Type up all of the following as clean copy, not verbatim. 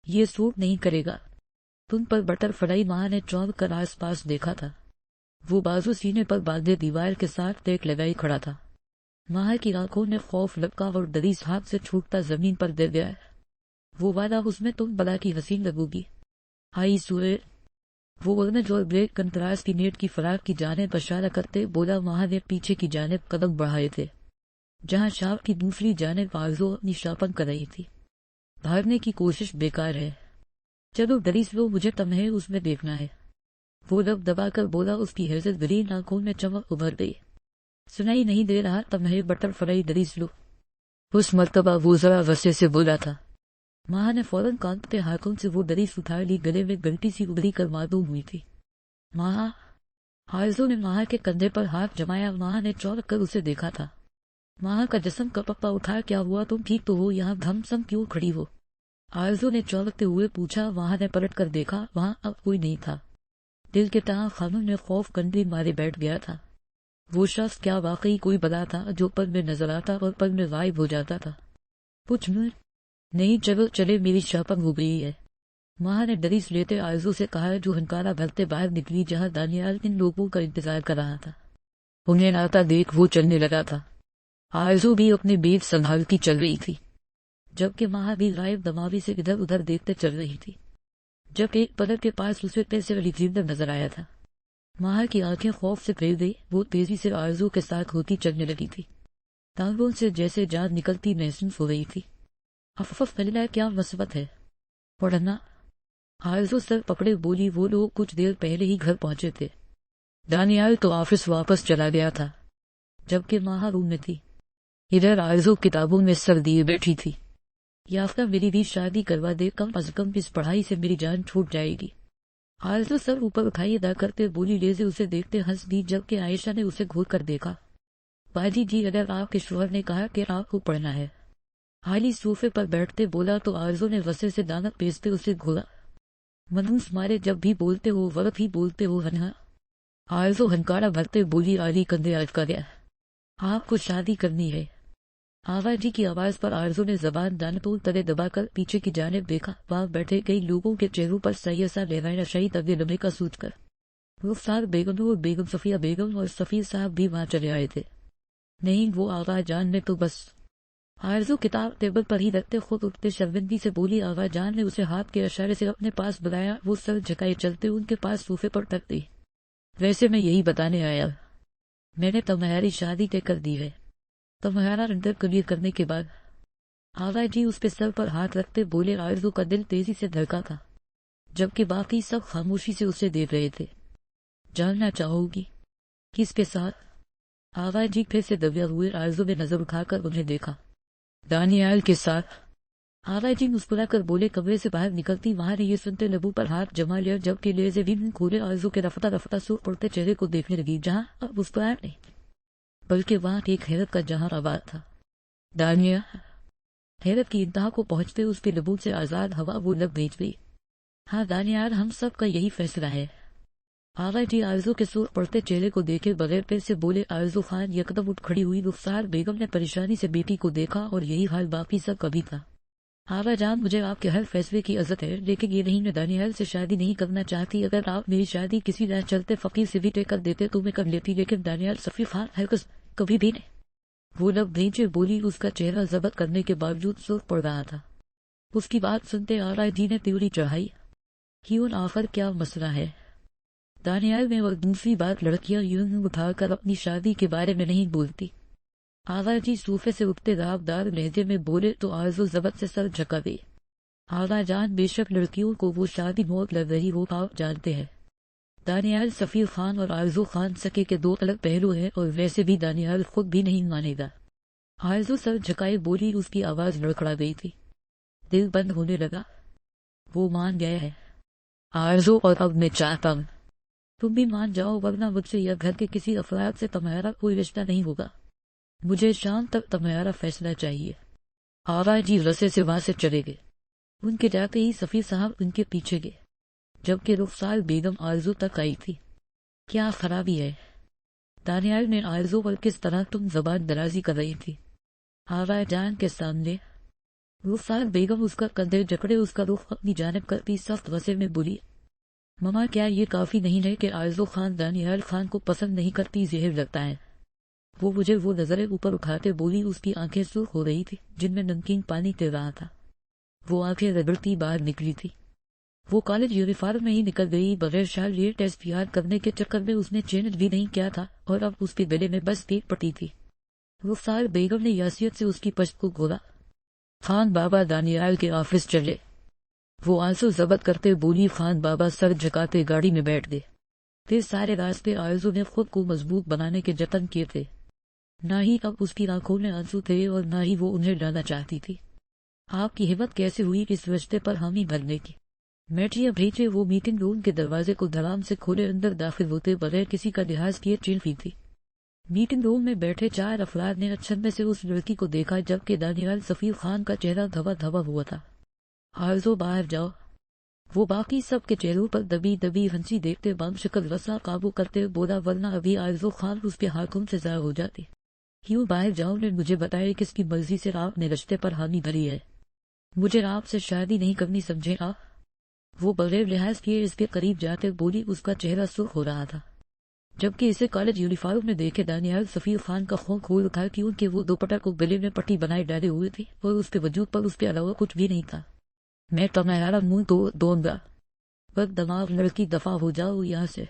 یہ سوٹ نہیں کرے گا تم پر بٹر فلائی۔ ماں نے چونک کر آس پاس دیکھا تھا، وہ بازو سینے پر باندھے دیوار کے ساتھ ٹیک لگائی کھڑا تھا۔ ماں کی آنکھوں نے خوف لپکا اور دریس ہاتھ سے چھوٹتا زمین پر گر گیا۔ وہ وعدہ اس میں تم بلا کی حسین لگو گی۔ آئی سوئے وہ ورنج اور بریک کنٹراس کی نیٹ کی فراق کی جانب اشارہ کرتے بولا۔ ماں نے پیچھے کی جانب قدم بڑھائے تھے جہاں شاپ کی دوسری جانب آرزو اپنی شاپنگ کر رہی تھی۔ بھاگنے کی کوشش بیکار ہے، چلو دریس لو، مجھے تمہیں اس میں دیکھنا ہے، وہ لب دبا کر بولا۔ اس کی حیرت گرین آنکھوں میں چمک ابھر گئی۔ سنائی نہیں دے رہا تمہیں بٹر فلائی دریس لو؟ اس مرتبہ وہ ذرا غصے سے بولا تھا۔ ماں نے فوراً کانپتے ہاتھوں سے وہ دریس اٹھا لی، گلے میں گلٹی سی ابھری کر معلوم ہوئی تھی۔ ماں، آرزو نے ماں کے کندھے پر ہاتھ جمایا۔ ماں نے چونک کر اسے دیکھا تھا۔ ماں کا جسم کپا اٹھا۔ کیا ہوا، تم ٹھیک تو ہو؟ یہاں دھم سم کیوں کھڑی ہو؟ آرزو نے چونکتے ہوئے پوچھا۔ ماں نے پلٹ کر دیکھا، وہاں اب کوئی نہیں تھا۔ دل کے تہاں خانوں میں خوف کنڈی مارے بیٹھ گیا تھا۔ وہ شخص کیا واقعی کوئی بلا تھا جو پل میں نظر آتا اور پل میں غائب ہو جاتا تھا؟ کچھ نہیں، چلو چلے، میری شاپنگ ہو گئی ہے، ماں نے دریس لیتے آرزو سے کہا، جو ہنکارا بھرتے باہر نکلی جہاں دانیال ان لوگوں کا انتظار کر رہا تھا۔ انہیں آتا دیکھ وہ چلنے لگا تھا۔ آرزو بھی اپنے بیٹ سنبھالتی چل رہی تھی، جبکہ ماں بھی غائب دماغی سے ادھر ادھر دیکھتے چل رہی تھی۔ جب ایک پدر کے پاس اسے پیسے والی زندہ نظر آیا تھا، ماں کی آنکھیں خوف سے پھیر گئی۔ وہ تیزی سے آرزو کے ساتھ ہوتی چلنے لگی تھی، ٹانگوں سے جیسے جان نکلتی محسوس ہو رہی تھی۔ افف اللہ، کیا مصیبت ہے؟ پڑھنا؟ آرزو سر پکڑے بولی۔ وہ لوگ کچھ دیر پہلے ہی گھر پہنچے تھے، دانیال تو آفس واپس چلا گیا تھا، جبکہ ماں روم میں تھی۔ ادھر آرزو کتابوں میں سر دیے بیٹھی تھی۔ یافتہ میری بھی شادی کروا دے، کم از کم اس پڑھائی سے میری جان چھوٹ جائے گی۔ آرزو سر اوپر اٹھائی ادا کرتے بولی۔ لیزے اسے دیکھتے ہنس دی، جبکہ عائشہ نے اسے گھور کر دیکھا۔ باجی جی، اگر آپ کے شوہر نے کہا کہ آپ کو پڑھنا ہے، حالی صوفے پر بیٹھتے بولا تو آرزو نے غصے سے دانت پیستے اسے گھورا۔ منوس مارے، جب بھی بولتے ہو غلط ہی بولتے ہو ہنہا۔ آرزو ہنکارا بھرتے بولی۔ علی کندھے اٹکا گیا۔ آپ کو شادی کرنی ہے؟ آوا جی کی آواز پر آرزو نے زبان دانتوں تلے دبا کر پیچھے کی جانب دیکھا۔ وہاں بیٹھے کئی لوگوں کے چہروں پر سیاح سا لہرایا شہید اگلے لمحے کا سوچ کر۔ رخسار بیگم اور بیگم صفیہ بیگم اور سفیر صاحب بھی وہاں چلے آئے تھے۔ نہیں، وہ آغا جان نے تو بس۔ آرزو کتاب ٹیبل پر ہی رکھتے خود اٹھتے شرمندگی سے بولی۔ آغا جان نے اسے ہاتھ کے اشارے سے اپنے پاس بلایا۔ وہ سر جھکائے چلتے ان کے پاس صوفے پر ٹک گئی۔ ویسے میں یہی بتانے آیا، میں نے تمہاری شادی طے کر دی ہے، تمہارا انٹر کلیئر کرنے کے بعد۔ آغا جی اس پہ سر پر ہاتھ رکھتے بولے۔ آرزو کا دل تیزی سے دھڑکا تھا، جبکہ باقی سب خاموشی سے اسے دیکھ رہے تھے۔ جاننا چاہو گی کس کے ساتھ؟ آغا جی پھر سے دبیا ہوئے آرزو نے نظر اٹھا کر انہیں دیکھا۔ دانیال کے ساتھ، آغا جی مسکرا کر بولے۔ کمرے سے باہر نکلتی وہاں نے یہ سنتے لبوں پر ہاتھ جما لیا، جبکہ لیزے بھی منہ کھولے آرزو کے رفتہ رفتہ سوکھ پڑتے چہرے کو دیکھنے لگی، جہاں اب مسکراہٹ نہیں بلکہ وہاں ایک حیرت کا جہاں آواز تھا۔ دانیال! حیرت کی انتہا کو پہنچتے اس کے لبوں سے آزاد ہوا وہ لب بھیج گئی۔ ہاں دانیال، ہم سب کا یہی فیصلہ ہے۔ آغا جی آرزو کے سرخ پڑتے چہرے کو دیکھے بغیر پھر سے بولے۔ آرزو خان یکدم اٹھ کھڑی ہوئی۔ رخسار بیگم نے پریشانی سے بیٹی کو دیکھا، اور یہی حال باقی سب کا بھی تھا۔ آغا جان، مجھے آپ کے ہر فیصلے کی عزت ہے، لیکن یہ نہیں، میں دانیال سے شادی نہیں کرنا چاہتی۔ اگر آپ میری شادی کسی نہ چلتے فقیر سے بھی طے کر دیتے تو میں کر لیتی، لیکن دانیال صفی خان ہرگز کبھی بھی نہیں۔ وہ لب بھیجے بولی، اس کا چہرہ ضبط کرنے کے باوجود سرخ پڑ رہا تھا۔ اس کی بات سنتے آغا جی نے تیوری چڑھائی۔ کیوں آخر کیا مسئلہ ہے؟ دانیال میں اور دوسری بات لڑکیاں یوں اٹھا کر اپنی شادی کے بارے میں نہیں بولتی۔ آغا جی صوفے سے اٹھتے رابدار لہجے میں بولے تو آرزو ضبط سے سر جھکا گئی۔ آغا جان، بے شک لڑکیوں کو وہ شادی موت لگ رہی ہو، آپ جانتے ہیں دانیال سفیر خان اور آرزو خان سکے کے دو الگ پہلو ہیں، اور ویسے بھی دانیال خود بھی نہیں مانے گا۔ آرزو سر جھکائے بولی۔ اس کی آواز لڑکھڑا گئی تھی، دل بند ہونے لگا۔ وہ مان گیا ہے آرزو، اور اب میں چاہتا ہوں تم بھی مان جاؤ، ورنہ مجھ سے یا گھر کے کسی افراد سے تمہارا کوئی رشتہ نہیں ہوگا۔ مجھے شام تک تمہارا فیصلہ چاہیے۔ آغا جی رسے سے وہاں سے چلے گئے۔ ان کے جاتے ہی سفیر صاحب ان کے پیچھے گئے، جبکہ رخسار بیگم آرزو تک آئی تھی۔ کیا خرابی ہے دانیال نے آرزو پر کس طرح تم زبان درازی کر رہی تھی؟ آغا جان کے سامنے؟ رخسار بیگم اس کا کندھے جکڑے اس کا رخ اپنی جانب کرتی سخت غصے میں بولی، مما کیا یہ کافی نہیں ہے کہ آرزو خان دانیال خان کو پسند نہیں کرتی؟ زہر لگتا ہے وہ مجھے۔ وہ نظریں اوپر اٹھاتے بولی، اس کی آنکھیں سرخ ہو رہی تھی جن میں نمکین پانی تیر رہا تھا، وہ آنکھیں رگڑتی باہر نکلی تھی۔ وہ کالج یونیفارم میں ہی نکل گئی، بغیر شال لیے ٹیسٹ تیار کرنے کے چکر میں اس نے چینج بھی نہیں کیا تھا اور اب اس کے گلے میں بس ایک پٹی تھی۔ رخسار بیگم نے یاسیت سے اس کی پشت کو گھولا، خان بابا دانیال کے آفس چلے۔ وہ آنسو ضبط کرتے بولی، خان بابا سر جھکاتے گاڑی میں بیٹھ گئے۔ پھر سارے راستے آرزو نے خود کو مضبوط بنانے کے جتن کیے تھے، نہ ہی اب اس کی آنکھوں میں آنسو تھے اور نہ ہی وہ انہیں ڈرانا چاہتی تھی۔ آپ کی ہمت کیسے ہوئی اس رشتے پر حامی بھرنے کی؟ میٹریا بھیجے۔ وہ میٹنگ روم کے دروازے کو دھڑام سے کھولے اندر داخل ہوتے بغیر کسی کا لحاظ کیے چل پی تھی۔ میٹنگ روم میں بیٹھے 4 افراد نے اچھن سے اس لڑکی کو دیکھا، جبکہ دانیال سفیر خان کا چہرہ دھوا دھوا ہوا تھا۔ آرزو باہر جاؤ۔ وہ باقی سب کے چہروں پر دبی دبی ہنسی دیکھتے بام شکل غصہ قابو کرتے بولا، ورنہ ابھی آرزو خان اس کے ہاتھوں سے ضائع ہو جاتی۔ کیوں باہر جاؤ؟ نے مجھے بتایا کس کی مرضی سے آپ نے رشتے پر حامی بھری ہے؟ مجھے آپ سے شادی نہیں کرنی، سمجھے آپ؟ وہ بغیر لحاظ کیے اس کے قریب جاتے بولی، اس کا چہرہ سرخ ہو رہا تھا جبکہ اسے کالج یونیفارم میں دیکھے دانیال سفیر خان کا خون کھول اٹھا، کیونکہ وہ دوپٹہ کو گلے میں پٹی بنائے ڈالے ہوئے تھی اور اس کے وجود پر اس کے علاوہ کچھ بھی نہیں تھا۔ میں تمہارا منہ تو دوں گا، بد دماغ لڑکی، دفاع ہو جاؤ یہاں سے۔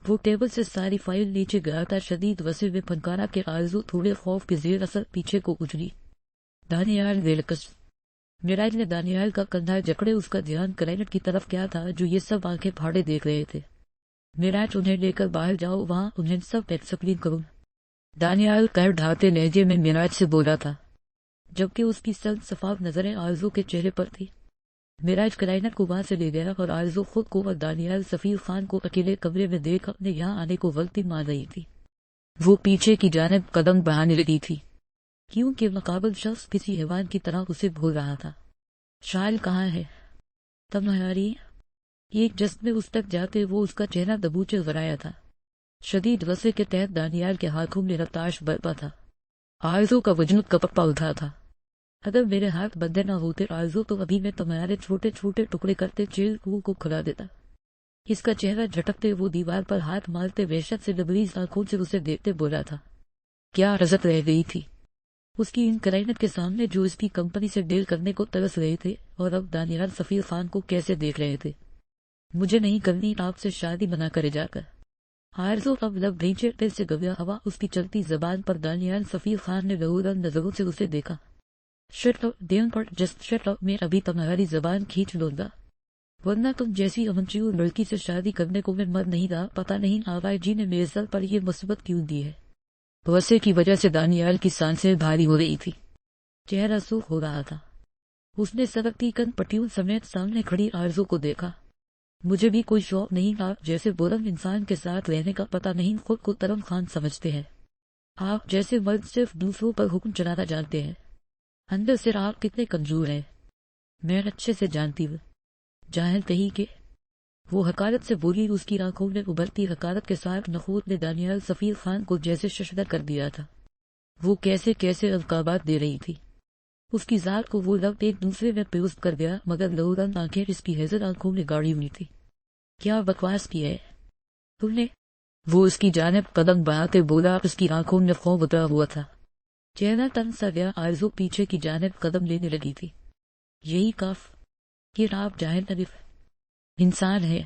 وہ ٹیبل سے ساری فائل نیچے گراتا شدید غصے میں پھنکارا کہ آرزو تھوڑے خوف کے زیر اثر پیچھے کو اچھلی۔ دانیال ویلکس۔ میراج نے دانیال کا کندھا جکڑے اس کا دھیان کلائنٹ کی طرف کیا تھا جو یہ سب آنکھیں پھاڑے دیکھ رہے تھے۔ میراج انہیں لے کر باہر جاؤ، وہاں انہیں سب ایکسپلین کروں۔ دانیال کر ڈھاتے لہجے میں میراج سے بولا تھا جبکہ اس کی سخت شفاف نظریں آرزو کے چہرے پر تھی۔ میراج کلائنٹ کو وہاں سے لے گیا اور آرزو خود کو اور دانیال سفیر خان کو اکیلے کمرے میں دیکھ اپنے یہاں آنے کو غلطی مان رہی تھی۔ وہ پیچھے کی جانب قدم بڑھانے لگی تھی کیونکہ مقابل شخص کسی حیوان کی طرح اسے بھول رہا تھا۔ شال کہاں ہے تمہاری؟ ایک جست میں اس تک جاتے وہ اس کا چہرہ دبوچے غرایا تھا۔ شدید غصے کے تحت دانیال کے ہاتھوں میں رفتاش برپا تھا۔ آرزو کا وجود کپکا اٹھا تھا۔ اگر میرے ہاتھ بندھے نہ ہوتے آرزو تو ابھی میں تمہارے چھوٹے چھوٹے ٹکڑے کرتے چیل کو کھلا دیتا۔ اس کا چہرہ جھٹکتے وہ دیوار پر ہاتھ مارتے وحشت سے لبریز آنکھوں سے اسے دیکھتے بولا تھا، کیا رزق رہ گئی تھی اس کی ان کلائنٹ کے سامنے جو اس کی کمپنی سے ڈیل کرنے کو ترس رہے تھے، اور اب دانیال سفیر خان کو کیسے دیکھ رہے تھے۔ مجھے نہیں کرنی آپ سے شادی، بنا کرے جا کر۔ آرزو اب لب بھینچے دل سے گویا ہوا اس کی چلتی زبان پر۔ دانیال سفیر خان نے لہورن نظروں سے اسے دیکھا۔ شٹ اپ دین پر جسٹ شٹ اپ، میں ابھی تمہاری زبان کھینچ لوں گا، ورنہ تم جیسی امنچور لڑکی سے شادی کرنے کو میں مر نہیں رہا۔ پتہ نہیں آبائی جی نے میرے سر پر یہ مصیبت کیوں دی ہے۔ غصے کی وجہ سے دانیال کی سانسیں بھاری ہو رہی تھی، چہرہ سرخ ہو رہا تھا۔ اس نے سرکتی کن پٹیوں سمیت سامنے کھڑی آرزو کو دیکھا۔ مجھے بھی کوئی شوق نہیں، آپ جیسے بورم انسان کے ساتھ رہنے کا پتہ نہیں خود کو ترم خان سمجھتے ہیں۔ آپ جیسے مرد صرف دوسروں پر حکم چلانا جانتے ہیں، اندر سے آپ کتنے کمزور ہیں میں اچھے سے جانتی ہوں، جاہل کہیں کہ۔ وہ حقارت سے بولی، اس کی آنکھوں میں ابھرتی حقارت کے ساتھ نخوت نے دانیال سفیر خان کو جیسے ششدر کر دیا تھا۔ وہ کیسے کیسے القابات دے رہی تھی، اس کی ذات کو وہ لفظ ایک دوسرے میں پیوست کر گیا، مگر لہورن آنکھیں اس کی حیضر آنکھوں میں گاڑی ہوئی تھی۔ کیا بکواس کی ہے تم نے؟ وہ اس کی جانب قدم بڑھاتے بولا، اس کی آنکھوں میں خوف اترا ہوا تھا، چہرہ تن سا گیا۔ آرزو پیچھے کی جانب قدم لینے لگی تھی۔ یہی کاف کہ آپ جاہل نریف انسان ہے،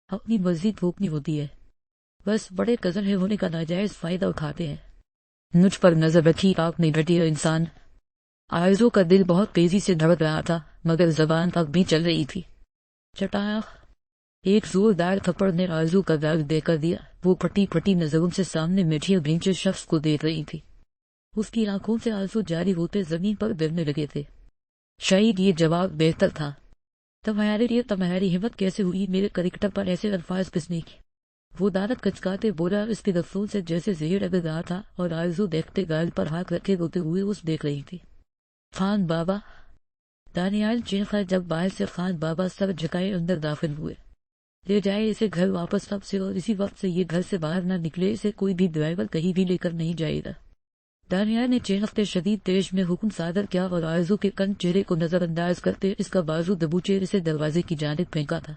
اپنی مرضی تھوپنی ہوتی ہے، بس بڑے کزن ہے ہونے کا ناجائز فائدہ اٹھاتے ہیں۔ مجھ پر نظر رکھی آپ نے گھٹیا انسان۔ آرزو کا دل بہت تیزی سے دھڑک رہا تھا مگر زبان اب بھی چل رہی تھی۔ چٹاخ ایک زوردار تھپڑ نے آرزو کا داغ دے کر دیا۔ وہ پھٹی پھٹی نظروں سے سامنے میٹھیا بھینچے شخص کو دیکھ رہی تھی۔ اس کی آنکھوں سے آنسو جاری ہوتے زمین پر گرنے لگے تھے۔ شاید یہ جواب بہتر تھا۔ تمہارے لیے تمہاری ہمت کیسے ہوئی میرے کریکٹر پر ایسے الفاظ پسنے کی؟ وہ دانت کچکاتے بولا، اس کے دفتوں سے جیسے زہر اگر رہا تھا، اور آرزو دیکھتے گال پر ہاتھ رکھے روتے ہوئے اس دیکھ رہی تھی۔ خان بابا دانیال چیخا جب باہر سے خان بابا سر جھکائے اندر داخل ہوئے۔ لے جائے اسے گھر واپس اب سے، اور اسی وقت سے یہ گھر سے باہر نہ نکلے، اسے کوئی بھی ڈرائیور کہیں بھی لے کر نہیں جائے گا۔ دانیال نے چہرتے شدید تیز میں حکم صادر کیا اور آرزو کے کن چہرے کو نظر انداز کرتے اس کا بازو دبوچے سے دروازے کی جانب پھینکا تھا۔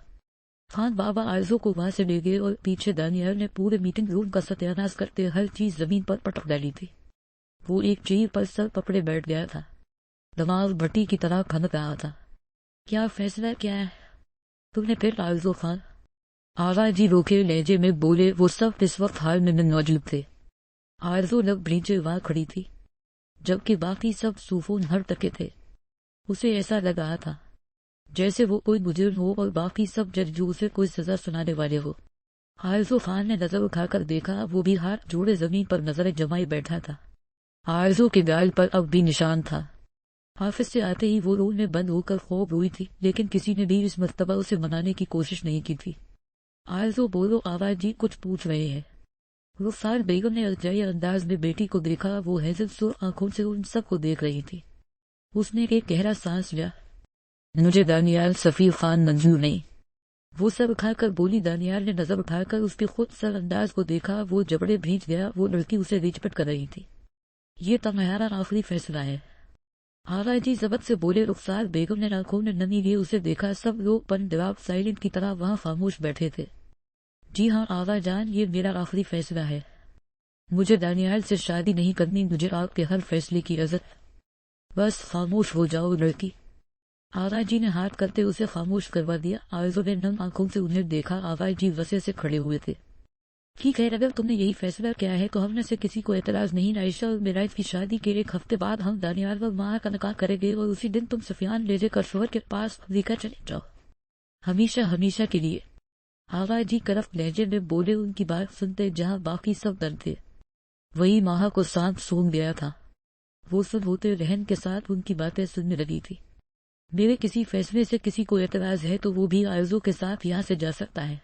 خان بابا آرزو کو وہاں سے لے گئے اور پیچھے دانیال نے پورے میٹنگ روم کا ستیہ ناش کرتے ہر چیز زمین پر پٹک ڈالی تھی۔ وہ ایک چیر پر سر پکڑے بیٹھ گیا تھا، دماغ بھٹی کی طرح کھنک رہا تھا۔ کیا فیصلہ کیا ہے تم نے پھر آرزو خان؟ آغا جی روکھے لہجے میں بولے، وہ سب اس وقت حال میں موجود تھے۔ آرزو لب بھیجے وہاں کھڑی تھی جبکہ باقی سب صوفون ہر تکے تھے۔ اسے ایسا لگ رہا تھا جیسے وہ کوئی مجرم ہو اور باقی سب جج جو اسے کوئی سزا سنانے والے ہو۔ آرزو خان نے نظر اٹھا کر دیکھا، وہ بھی ہاتھ جوڑے زمین پر نظر جمائے بیٹھا تھا۔ آرزو کے گال پر اب بھی نشان تھا۔ آفس سے آتے ہی وہ روم میں بند ہو کر خوب روئی تھی، لیکن کسی نے بھی اس مرتبہ اسے منانے کی کوشش نہیں کی تھی۔ آرزو بولو، آغا جی کچھ پوچھ رہے ہیں۔ رخسار بیگم نے الجھے انداز میں بیٹی کو دیکھا، وہ حیرت سر آنکھوں سے ان سب کو دیکھ رہی تھی۔ اس نے ایک گہرا سانس لیا۔ مجھے دانیال سفیر خان منظور نہیں، وہ سب اٹھا کر بولی۔ دانیال نے نظر اٹھا کر اس کے خود سر انداز کو دیکھا، وہ جبڑے بھیج گیا۔ وہ لڑکی اسے ریچپٹ کر رہی تھی۔ یہ تمہارا آخری فیصلہ ہے؟ آغا جی ضبط سے بولے۔ رخسار بیگم نے آنکھوں نے نمی لیے اسے دیکھا۔ سب لوگ پن ڈراپ سائلنٹ کی طرح وہاں خاموش بیٹھے تھے۔ جی ہاں آغا جان، یہ میرا آخری فیصلہ ہے۔ مجھے دانیال سے شادی نہیں کرنی، مجھے آپ کے ہر فیصلے کی عزت۔ بس خاموش ہو جاؤ لڑکی۔ آغا جی نے ہاتھ کرتے اسے خاموش کروا دیا۔ آرزو نے نم آنکھوں سے انہیں دیکھا۔ آغا جی وسے سے کھڑے ہوئے تھے۔ ٹھیک ہے، اگر تم نے یہی فیصلہ کیا ہے تو ہم میں سے کسی کو اعتراض نہیں۔ عائشہ اور میراج کی شادی کے ایک ہفتے بعد ہم دانیال اور ماہ کا نکاح کریں گے، اور اسی دن تم سفیان لے جے کر شوہر کے پاس امریکہ چلے جاؤ، ہمیشہ ہمیشہ کے لیے۔ آغا جی کرف لہجے میں بولے، ان کی بات سنتے جہاں باقی سب ڈر تھے وہی ماہ کو سانپ سونگ گیا تھا۔ وہ سب ہوتے رہن کے ساتھ ان کی باتیں سننے لگی تھی۔ میرے کسی فیصلے سے کسی کو اعتراض ہے تو وہ بھی آرزو کے ساتھ یہاں سے جا سکتا ہے۔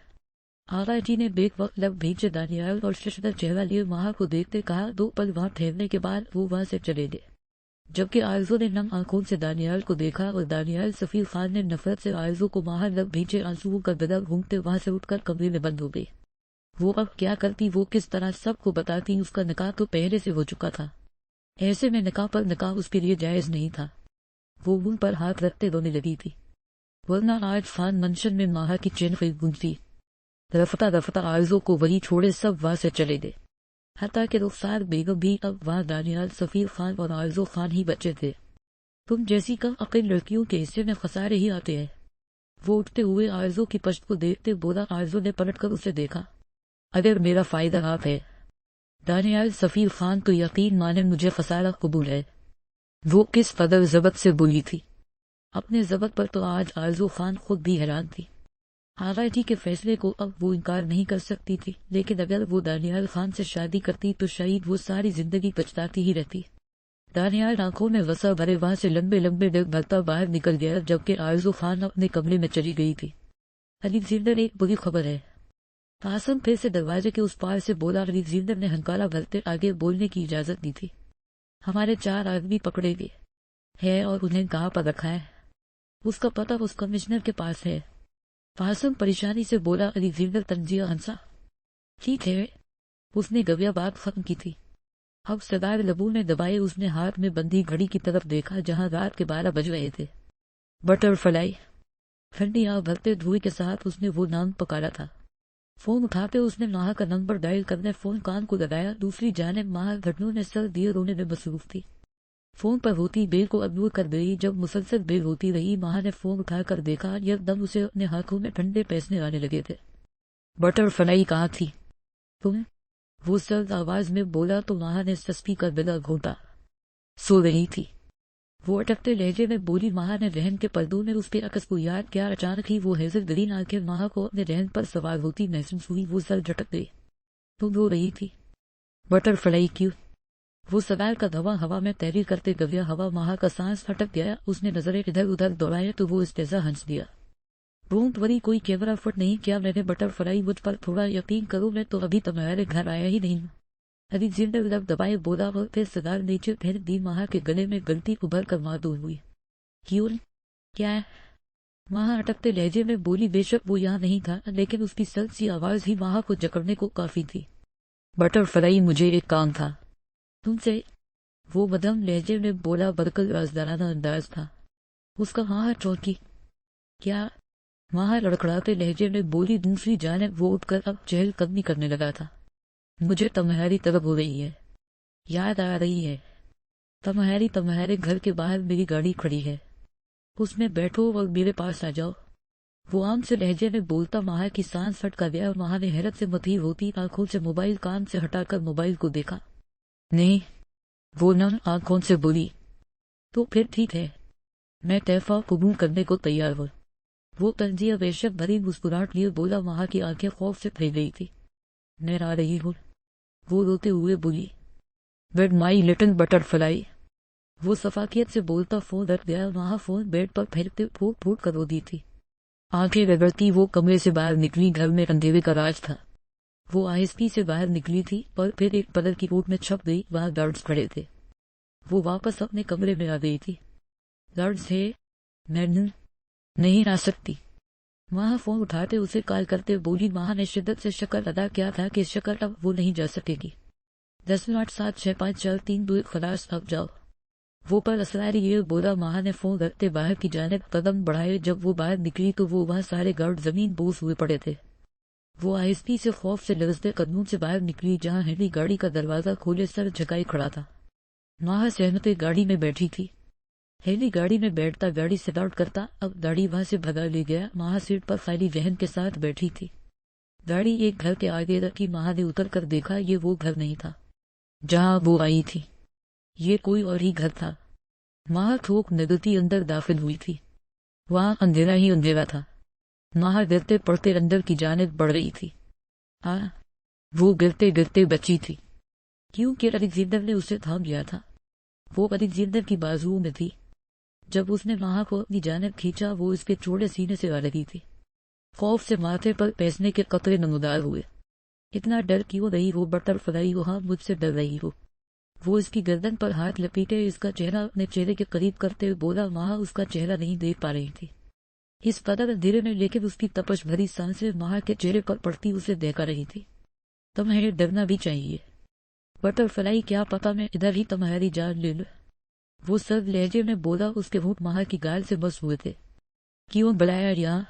آغا جی نے بیک وقت لب بھیجے دانیال اور ششدر چہرہ لیے ماہ کو دیکھتے کہا۔ 2 پل وہاں ٹھہرنے کے بعد وہ وہاں سے چلے گئے، جبکہ آرزو نے نم آنکھوں سے دانیال کو دیکھا، اور دانیال سفیر خان نے نفرت سے آرزو کو ماہ لب بھیجے آنسوؤں کا بدل گھونگتے وہاں سے اٹھ کر کمرے میں بند ہو گئی۔ وہ اب کیا کرتی، وہ کس طرح سب کو بتاتی؟ اس کا نکاح تو پہلے سے ہو چکا تھا، ایسے میں نکاح پر نکاح اس کے لیے جائز نہیں تھا۔ وہ ان پر ہاتھ رکھتے رونے لگی تھی، ورنہ آج فان منشن میں ماہ کی چین خرید گنجتی۔ رفتہ رفتہ آرزو کو وہی چھوڑے سب وہاں سے چلے گئے، حتیٰ کہ رخسار بیگم بھی اب وہاں دانیال، سفیر خان اور آرزو خان ہی بچے تھے۔ تم جیسی کم عقل لڑکیوں کے حصے میں خسارے ہی آتے ہیں۔ وہ اٹھتے ہوئے آرزو کی پشت کو دیکھتے بولا۔ آرزو نے پلٹ کر اسے دیکھا۔ اگر میرا فائدہ آپ ہے دانیال سفیر خان تو یقین مانے مجھے خسارہ قبول ہے۔ وہ کس قدر ضبط سے بولی تھی، اپنے ضبط پر تو آج آرزو خان خود بھی حیران تھی۔ آغا جی کے فیصلے کو اب وہ انکار نہیں کر سکتی تھی، لیکن اگر وہ دانیال خان سے شادی کرتی تو شاید وہ ساری زندگی پچھتاتی ہی رہتی۔ دانیال آنکھوں میں غصہ بھرے وہاں سے لمبے لمبے ڈگ بھرتا باہر نکل گیا، جبکہ آرزو خان اپنے کمرے میں چلی گئی تھی۔ الیگزینڈر، ایک بری خبر ہے۔ قاسم پھر سے دروازے کے اس پار سے بولا۔ الیگزینڈر نے ہنکارا بھرتے آگے بولنے کی اجازت دی تھی۔ ہمارے 4 آدمی پکڑے گئے ہیں اور انہیں کہاں پر رکھا ہے؟ اس کا پتہ اس کمشنر کے پاس ہے۔ قاسم پریشانی سے بولا۔ الیگزینڈر تنزیہ ہنسا۔ ٹھیک ہے، اس نے گویا بات ختم کی تھی۔ اب سدار لبوں نے دبائے، اس نے ہاتھ میں بندھی گھڑی کی طرف دیکھا جہاں رات کے 12 بج رہے تھے۔ Butter fly. ٹھنڈی آگ بھرتے دھوئے کے ساتھ اس نے وہ نام پکارا تھا۔ فون اٹھاتے اس نے ماہ کا نمبر ڈائل کرنے فون کان کو لگایا۔ دوسری جانب ماہ گھٹنوں نے سر دیے رونے میں مصروف تھی۔ فون پر ہوتی بیل کو ابور کر گئی۔ جب مسلسل بیل ہوتی رہی، ماہ نے فون اٹھا کر دیکھا، یکدم اسے اپنے ہاتھوں میں ٹھنڈے پیسنے آنے لگے تھے۔ بٹر فلائی کہاں تھی تم؟ وہ سرد آواز میں بولا تو ماہ نے سسپی کر بلا گھونٹا۔ سو رہی تھی، وہ اٹکتے لہجے میں بولی۔ ماہ نے رہن کے پردوں میں اس کے عکس کو یاد کیا۔ اچانک ہی وہ حیرت گرین آنکھیں ماہ کو اپنے رہن پر سوار ہوتی محسوس ہوئی۔ وہ سر جھٹک گئی۔ تم رو رہی تھی؟ بٹر فلائی کیوں؟ وہ سوال کا دھواں ہوا میں تحریر کرتے گویا ہوا۔ ماہ کا سانس اٹک گیا، اس نے نظریں ادھر ادھر دوڑائے تو وہ استہزا ہنس دیا۔ ڈونٹ وری، کوئی کیمرہ فٹ نہیں کیا میں نے۔ بٹر فلائی مجھ پر تھوڑا یقین کرو، میں تو ابھی تمہارے گھر آیا ہی نہیں۔ الیگزینڈر لب دبائے بولا اور پھر صدار نیچے پھینک دی۔ ماہ کے گلے میں گلتی ابھر کر معدوم ہوئی۔ کیوں؟ کیا ہے؟ ماہ اٹکتے لہجے میں بولی۔ بے شک وہ یہاں نہیں تھا، لیکن اس کی سرد سی آواز ہی ماہ کو جکڑنے کو کافی تھی۔ بٹر فلائی، مجھے ایک کام تھا تم سے۔ وہ مدھم لہجے میں بولا، برکل رازدارانہ انداز تھا اس کا۔ ماہر چونکی۔ کیا؟ ماہر لڑکڑاتے لہجے میں بولی۔ دوسری جانب وہ اٹھ کر اب چہل قدمی کرنے لگا تھا۔ مجھے تمہاری طلب ہو رہی ہے، یاد آ رہی ہے۔ تمہارے گھر کے باہر میری گاڑی کھڑی ہے، اس میں بیٹھو اور میرے پاس آ جاؤ۔ وہ عام سے لہجے میں بولتا ماہر کی سانس پھٹکا گیا اور ماہر نے حیرت سے متھیر ہوتی آنکھوں سے موبائل کان سے ہٹا کر موبائل کو دیکھا۔ نہیں، وہ نم آنکھوں سے بولی۔ تو پھر ٹھیک ہے، میں تحفہ قبول کرنے کو تیار ہوں۔ وہ تنزیہ وحشت بھری مسکراہٹ لیے بولا۔ ماہر کی آنکھیں خوف سے پھیل گئی تھی۔ میں آ رہی ہوں، وہ روتے ہوئے بولی۔ بیڈ مائی لٹل بٹر فلائی، وہ شفقت سے بولتا فون رکھ گیا۔ وہاں فون بیڈ پر پھیلتے پھوٹ پھوٹ کر رو دی تھی۔ آنکھیں رگڑتی وہ کمرے سے باہر نکلی۔ گھر میں اندھیرے کا راج تھا۔ وہ آہستگی سے باہر نکلی تھی اور پھر ایک پدر کی کوٹ میں چھپ گئی۔ وہاں گارڈز کھڑے تھے۔ وہ واپس اپنے کمرے میں آ گئی تھی۔ گارڈز ہے، میں نہیں آ سکتی۔ وہاں فون اٹھاتے اسے کال کرتے بولی۔ وہاں نے شدت سے شکر ادا کیا تھا کہ شکر اب وہ نہیں جا سکے گی۔ 10 8 7 6 5 4 3 2 خلاص، اب جاؤ، وہ پر اسراری یہ بولا۔ ماہر نے فون رکھتے باہر کی جانب قدم بڑھائے۔ جب وہ باہر نکلی تو وہ وہاں سارے گارڈ زمین بوس ہوئے پڑے تھے۔ وہ آہستگی سے خوف سے لرزتے قدموں سے باہر نکلی جہاں ہیلی گاڑی کا دروازہ کھولے سر جھکائے کھڑا تھا۔ ماہر سہمتے گاڑی میں بیٹھی تھی۔ ہیلی گاڑی میں بیٹھتا، گاڑی سٹارٹ کرتا، اب گاڑی وہاں سے بھگا لے گیا۔ ماہر سیٹ پر خالی ذہن کے ساتھ بیٹھی تھی۔ گاڑی ایک گھر کے آگے رکھی۔ ماہر نے اتر کر دیکھا، یہ وہ گھر نہیں تھا جہاں وہ آئی تھی، یہ کوئی اور ہی گھر تھا۔ ماہر تھوک نگلتی اندر داخل ہوئی تھی۔ وہاں اندھیرا ہی اندھیرا تھا۔ ماہر گرتے پڑتے اندر کی جانب بڑھ رہی تھی۔ وہ گرتے گرتے بچی تھی کیونکہ الیگزینڈر نے اسے تھام لیا تھا۔ وہ الیگزینڈر کی بازوؤں میں تھی۔ جب اس نے ماہر کو اپنی جانب کھینچا وہ اس کے چوڑے سینے سے آ رہی تھی۔ خوف سے ماتھے پر پیسنے کے قطرے نمودار ہوئے۔ اتنا ڈر کیوں رہی ہو بٹر فلائی؟ وہاں مجھ سے ڈر رہی ہو؟ وہ اس کی گردن پر ہاتھ لپیٹے اس کا چہرہ اپنے چہرے کے قریب کرتے ہوئے بولا۔ ماہر اس کا چہرہ نہیں دیکھ پا رہی تھی اس قدر اندھیرے میں، لیکن اس کی تپش بھری سانسیں ماہر کے چہرے پر پڑتی اسے دہکا رہی تھی۔ تمہیں ڈرنا بھی چاہیے بٹر فلائی، کیا پتا میں ادھر ہی تمہاری جان لے لوں، وہ سرد لہجے میں بولا۔ اس کے ہونٹ ماہر کی گال سے بس ہوئے تھے۔ کیوں بلایا یہاں؟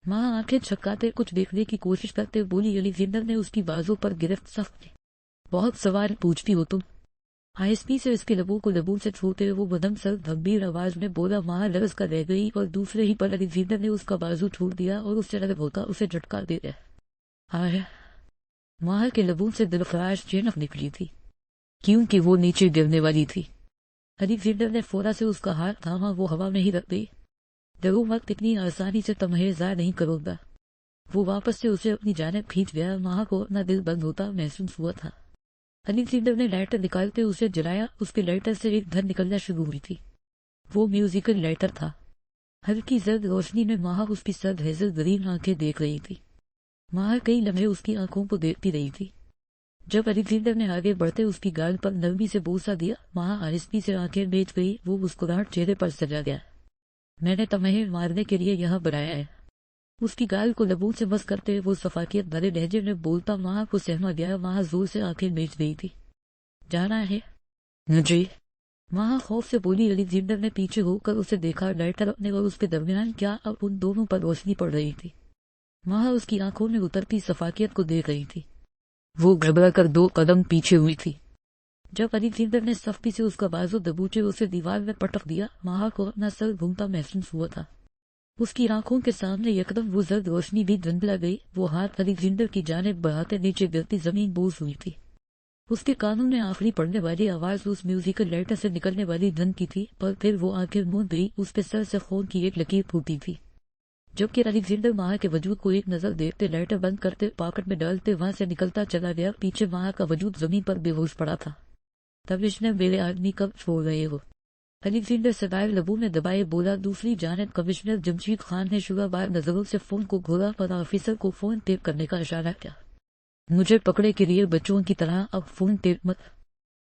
ماہر آنکھیں چھکاتے کچھ دیکھنے کی کوشش کرتے بولی۔ الیگزینڈر نے اس کی بازو پر گرفت سخت کی۔ بہت سوال پوچھتی ہو تم؟ آہستگی سے اس کے لبوں کو لبوں سے چھوتے وہ بدم سرد گمبھیر آواز میں بولا۔ ماہر لرز کر رہ گئی اور دوسرے ہی پر الیگزینڈر نے اس کا بازو چھوڑ دیا اور اس سے الگ ہوتا اسے جھٹکا دے دیا۔ ماہر کے لبوں سے دلخراش چینخ نکلی تھی کیونکہ وہ نیچے گرنے والی تھی۔ الیگزینڈر نے فورا سے اس کا ہاتھ تھاما، وہ ہوا میں ہی رکھ گئی۔ ڈرو مت، اتنی آسانی سے تمہیں ضائع نہیں کروں گا۔ وہ واپس سے اسے اپنی جانب کھینچ گیا۔ ماہر کو اپنا دل بند ہوتا محسوس ہوا تھا۔ الیگزینڈر نے لائٹر نکالتے اسے جلایا۔ اس کے لائٹر سے ایک دھن نکلنا شروع ہوئی تھی۔ وہ میوزیکل لائٹر تھا۔ ہلکی زرد روشنی میں ماہر اس کی سرد ہیزل گرین آنکھیں دیکھ رہی تھی۔ ماہر کئی لمحے اس کی آنکھوں کو دیکھتی رہی تھی۔ جب الیگزینڈر نے آگے بڑھتے اس کی گال پر نرمی سے بوسہ دیا، ماہر آہستگی سے آنکھیں میچ گئی۔ وہ مسکراہٹ چہرے پر سجا گیا۔ میں نے تمہیں مارنے کے لیے یہاں بلایا ہے، اس کی گال کو لبوں سے مس کرتے وہ شفقت بھرے لہجے میں بولتا۔ ماہر کو سہما گیا۔ ماہر زور سے آنکھیں میچ گئی تھی۔ جانا ہے مجھے؟ ماہر خوف سے بولی۔ الیگزینڈر نے پیچھے ہو کر اسے دیکھا۔ لائٹر اپنے اور اس کے درمیان کیا اب ان دونوں پر روشنی پڑ رہی تھی۔ ماہر اس کی آنکھوں میں اترتی شفقت کو دیکھ رہی تھی۔ وہ گھبرا کر 2 قدم پیچھے ہوئی تھی۔ جب الیگزینڈر نے سختی سے اس کا بازو دبوچے اسے دیوار میں پٹک دیا، ماہر کو اپنا سر گھومتا محسوس ہوا تھا۔ اس کی آنکھوں کے سامنے یکدم وہ زرد روشنی بھی دھندلا گئی۔ وہ ہاتھ الیگزینڈر کی جانب بڑھاتے نیچے گرتی زمین بوس ہوئی تھی۔ اس کے کانوں میں آخری پڑنے والی آواز اس میوزیکل لائٹر سے نکلنے والی دھن کی تھی، پر پھر وہ آنکھیں موند گئی۔ اس کے سر سے خون کی ایک لکیر پھوٹی تھی۔ جبکہ الیگزینڈر ماہر کے وجود کو ایک نظر دیکھتے لائٹر بند کرتے پاکٹ میں ڈالتے وہاں سے نکلتا چلا گیا۔ پیچھے ماہر کا وجود زمین پر بے ہوش پڑا تھا۔ کمشنر میرے آدمی کب چھوڑ رہے ہو؟ الیگزینڈر سدائے لبوں میں دبائے بولا۔ دوسری جانب کمشنر جمشید خان نے شعلہ بار نظروں سے فون کو گھورا اور آفیسر کو فون ٹیپ کرنے کا اشارہ کیا۔ مجھے پکڑے کے لیے بچوں کی طرح اب فون ٹیپ مت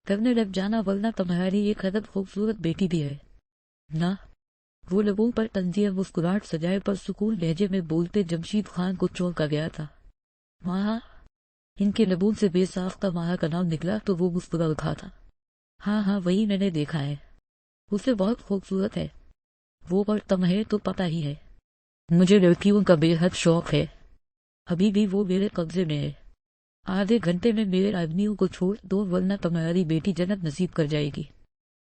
کرنے لگ جانا، ورنہ تمہاری ایک حد خوبصورت بیٹی بھی ہے نا۔ وہ لبوں پر تنزیہ مسکراہٹ سجائے پر سکون لہجے میں بولتے جمشید خان کو چونکا گیا تھا۔ ماہر، ان کے لبوں سے بے ساختہ ماہر کا نام نکلا تو وہ مسکرا اٹھا تھا۔ ہاں ہاں وہی میں نے دیکھا ہے، اسے بہت خوبصورت ہے وہ، پر تمہیں تو پتہ ہی ہے مجھے لڑکیوں کا بے حد شوق ہے، ابھی بھی وہ میرے قبضے میں ہے، آدھے گھنٹے میں میرے آدمیوں کو چھوڑ دو ورنہ تمہاری بیٹی جنت نصیب کر جائے گی۔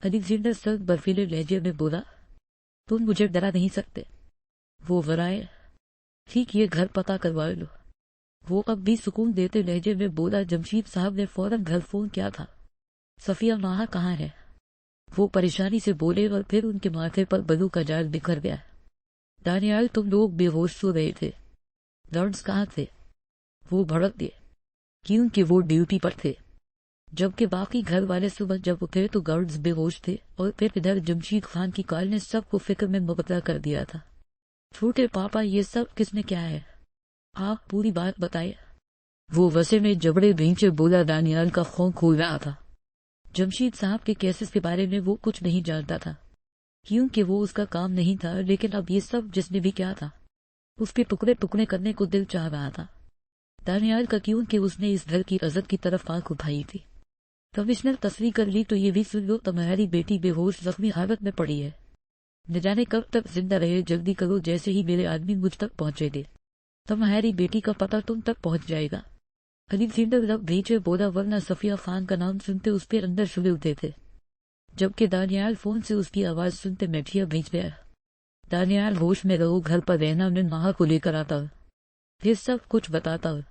الیگزینڈر سخت برفیلے لہجے میں بولا، تم مجھے ڈرا نہیں سکتے۔ وہ ورائے، ٹھیک یہ گھر پتہ کروا لو۔ وہ اب بھی سکون دیتے لہجے میں بولا۔ جمشید صاحب نے فوراً گھر فون کیا تھا۔ صفیہ ماہا کہاں ہے؟ وہ پریشانی سے بولے اور پھر ان کے ماتھے پر بلو کا جال بکھر گیا۔ دانیال تم لوگ بے ہوش سو رہے تھے، گارڈز کہاں تھے؟ وہ بھڑک گئے، کیونکہ وہ ڈیوٹی پر تھے، جبکہ باقی گھر والے صبح جب اٹھے تو گارڈز بے ہوش تھے، اور پھر ادھر جمشید خان کی کال نے سب کو فکر میں مبتلا کر دیا تھا۔ چھوٹے پاپا یہ سب کس نے کیا ہے؟ آپ پوری بات بتائے۔ وہ وسے میں جبڑے بھینچے بولا۔ دانیال کا خون کھول رہا تھا۔ جمشید صاحب کے کیسز کے بارے میں وہ کچھ نہیں جانتا تھا، کیونکہ وہ اس کا کام نہیں تھا، لیکن اب یہ سب جس نے بھی کیا تھا اس کے ٹکڑے ٹکڑے کرنے کو دل چاہ رہا تھا۔ دانیال کا کیونکہ اس نے اس گھر کی عزت کی طرف آنکھ اٹھائی تھی۔ کمشنر تصریح کر لی تو یہ بھی سن لو تمہاری بیٹی بے ہوش زخمی حالت میں پڑی ہے، نہ جانے کب تک زندہ رہے، جلدی کرو جیسے ہی میرے آدمی مجھ تک پہنچے گے تمہاری بیٹی کا پتہ تم تک پہنچ جائے گا۔ الیگزینڈر لب بھیجے بولا، ورنہ صفیہ خان کا نام سنتے اس پہ اندر شلے اٹھتے تھے، جبکہ دانیال فون سے اس کی آواز سنتے میٹھیا بھیج گیا۔ دانیال ہوش میں رہو، گھر پر رہنا، میں ماہا کو لے کر آتا ہوں، پھر سب کچھ بتاتا ہوں۔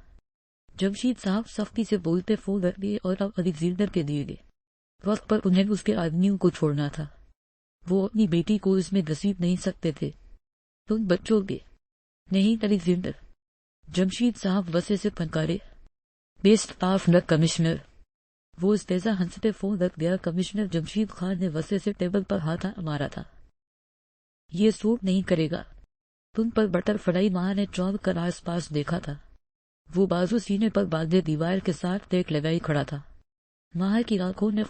جمشید صاحب سختی سے بولتے فون رکھ دیے اور اب الیگزینڈر کے دیے گئے وقت پر انہیں اس کے آدمیوں کو چھوڑنا تھا۔ وہ اپنی بیٹی کو اس میں گھسیٹ نہیں سکتے تھے۔ تم بچوں گے نہیں الیگزینڈر، جمشید صاحب وسے سے پھنکارے، بیسٹ آف لک کمشنر۔ وہ استیزا ہنستے فون رکھ دیا۔ کمشنر جمشید خان نے وسے سے ٹیبل پر ہاتھ مارا تھا۔ یہ سوٹ نہیں کرے گا تم پر۔ بٹر فلائی ماں نے چونک کر آس پاس دیکھا تھا۔ وہ بازو سینے پر باندھے دیوار کے ساتھ ٹیک لگائی کھڑا تھا۔ ماں کی آنکھوں نے